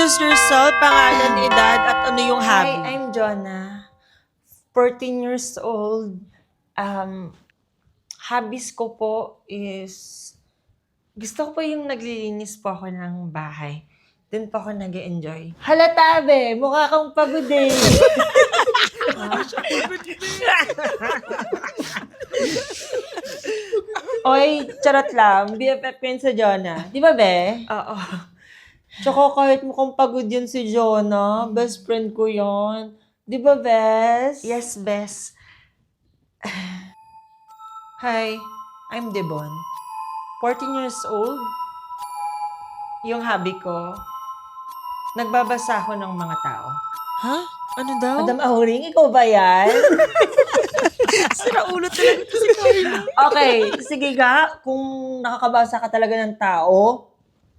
Introduce yourself, pangalan, edad, at ano yung hobby. Hi, I'm Jonah. 14 years old. Hobbies ko po is... Gusto ko po yung naglilinis po ako ng bahay. Doon po ako nag-enjoy. Halata, be! Mukha kang pagod eh. Oy, charot lang. BFF yun sa Jonah. Di ba, be? Oo. Tsaka kahit mukhang pagod yun si Jonah, best friend ko yun. Di ba, Bes? Yes, Bes. Hi, I'm Devon. 14 years old. Yung hobby ko, nagbabasa ako ng mga tao. Ha? Ano daw? Madam Auring, ikaw ba yan? Sira ulo talaga ito si Carla. Okay, sige nga. Kung nakakabasa ka talaga ng tao,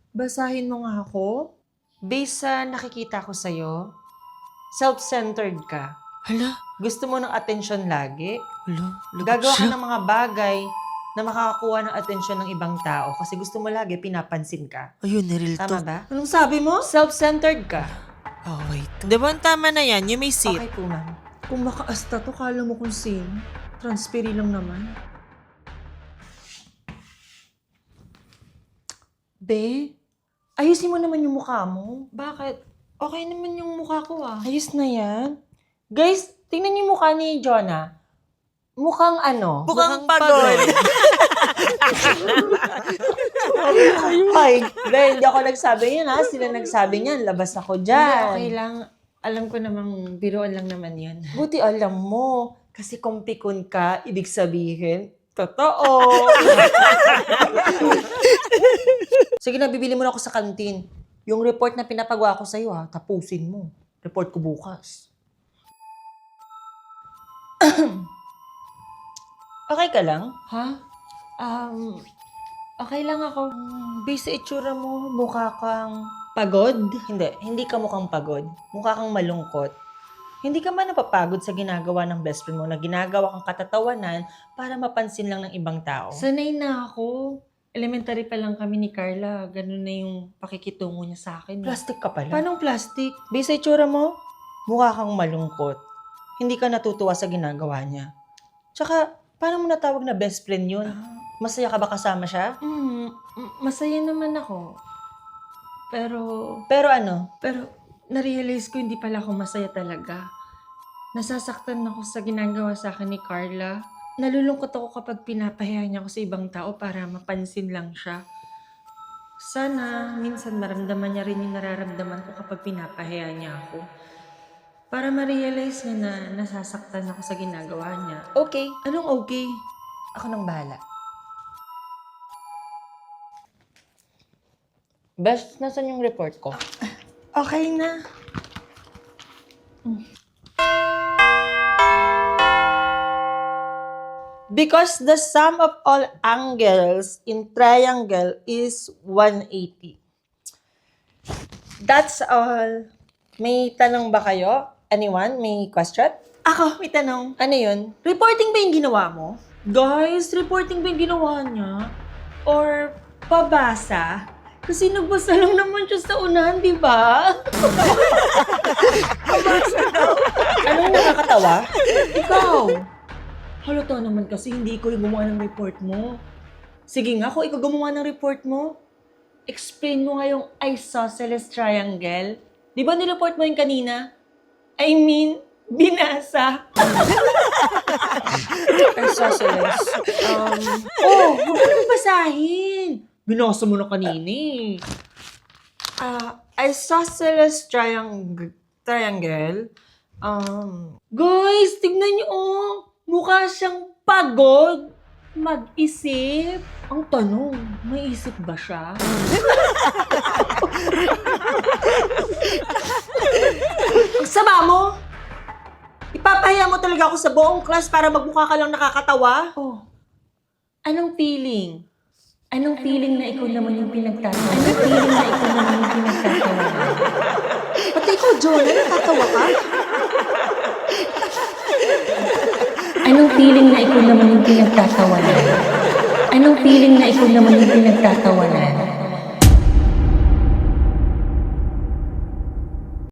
basahin mo nga ako. Based sa nakikita ko sa'yo, self-centered ka. Hala? Gusto mo ng atensyon lagi. Hala? Gagawa ka ng mga bagay na makakakuha ng atensyon ng ibang tao kasi gusto mo lagi pinapansin ka. Ayun, niril to. Tama ba? Anong sabi mo? Self-centered ka. Oh, wait. Diba, tama na yan. You may sit. Okay po, ma'am. Kung makaasta to, kala mo kung sino. Transpiri lang naman. Be, ayusin mo naman yung mukha mo. Bakit? Okay naman yung mukha ko ah. Ayos na yan. Guys, tingnan niyo yung mukha ni Jonah. Mukhang ano? Mukhang pagod. Ay, hindi ako nagsabi yan ha. Sila nagsabi niyan. Labas ako dyan. Okay lang. Alam ko namang biruan lang naman yan. Buti alam mo. Kasi kung pikon ka, ibig sabihin, totoo. Sige na, bibili mo na ako sa kantin. Yung report na pinapagawa ko sa'yo ha, tapusin mo. Report ko bukas. Okay ka lang? Ha? Okay lang ako. Based sa itsura mo, mukha kang pagod? Hindi ka mukhang pagod. Mukha kang malungkot. Hindi ka ba napapagod sa ginagawa ng best friend mo na ginagawa kang katatawanan para mapansin lang ng ibang tao? Sanay na ako. Elementary pa lang kami ni Carla. Ganun na yung pakikitungo niya sa akin. Plastic ka pala. Paanong plastic? Based sa itsura mo, mukha kang malungkot. Hindi ka natutuwa sa ginagawa niya. Tsaka, paano mo natawag na best friend yun? Masaya ka ba kasama siya? Masaya naman ako. Pero ano? Pero, na-realize ko hindi pala ako masaya talaga. Nasasaktan ako sa ginagawa sa akin ni Carla. Nalulungkot ako kapag pinapahiya niya ako sa ibang tao para mapansin lang siya. Sana, minsan maramdaman niya rin yung nararamdaman ko kapag pinapahiya niya ako. Para ma-realize niya na nasasaktan ako sa ginagawa niya. Okay. Anong okay? Ako nang bahala. Best, nasan yung report ko? Okay na. Because the sum of all angles in triangle is 180. That's all. May tanong ba kayo? Anyone? May question? Ako, may tanong. Ano yun? Reporting ba yung ginawa mo? Guys, reporting ba yung ginawa niya? Or pabasa? Kasi nagbasa lang naman siya sa unahan, di ba? Anong nakakatawa? Ikaw! Halata naman kasi hindi ko yung gumawa ng report mo. Sige nga, kung ikaw gumawa ng report mo, explain mo nga yung isosceles triangle. Di ba nireport mo yung kanina? I mean, binasa. Isosceles. Huwag mo nang basahin. Binasa mo na kanina eh. Isosceles triangle. Guys, tignan niyo oh. Mukha siyang pagod. Mag-isip. Ang tanong, may isip ba siya? Ang sama mo! Ipapahiya mo talaga ako sa buong class para magmukha ka lang nakakatawa? Oh, anong feeling? Anong feeling na ikaw naman yung pinagtatawa? Anong feeling na ikaw naman yung pinagtatawa? Pati ikaw, Jonah, natatawa ka? Anong feeling na ikaw naman yung pinagtatawanan? Anong feeling na ikaw naman yung pinagtatawanan?